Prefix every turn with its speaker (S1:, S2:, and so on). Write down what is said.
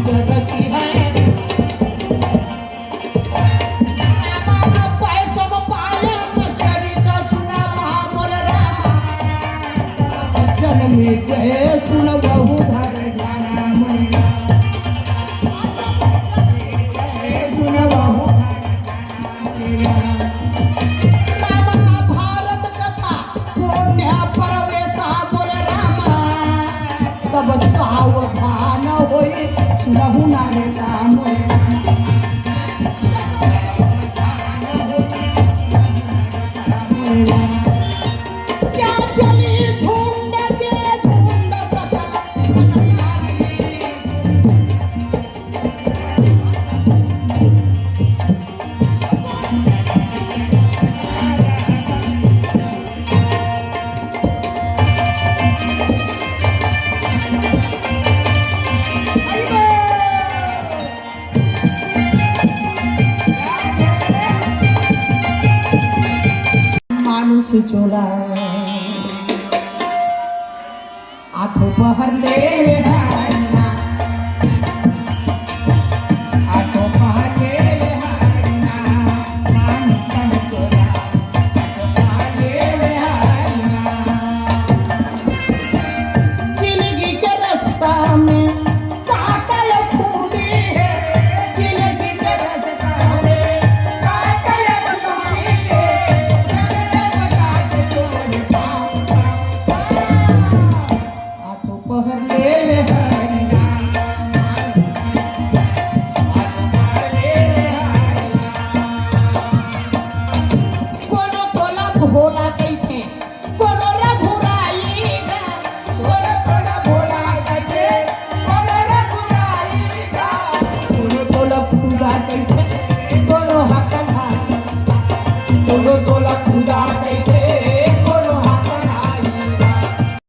S1: करती है पाय सब पाया चरित सुना मोर रामा जन्मे जय सुन बहु धर जाना मैया सुन बहु भारत कथा पुण्य परवेशा बोल रामा तब सावधान होई सुनहु नारे सामोय क्या चली झुंड के झुंड सदा मानुष चोला आठों पहर ले हारना आठों पहर ले हारना मानुष चोला आठों पहर ले हारना जिंदगी के रास्ता में काटा या खूंटी है जिंदगी के रास्ता में काटा या खूंटी है पहर ले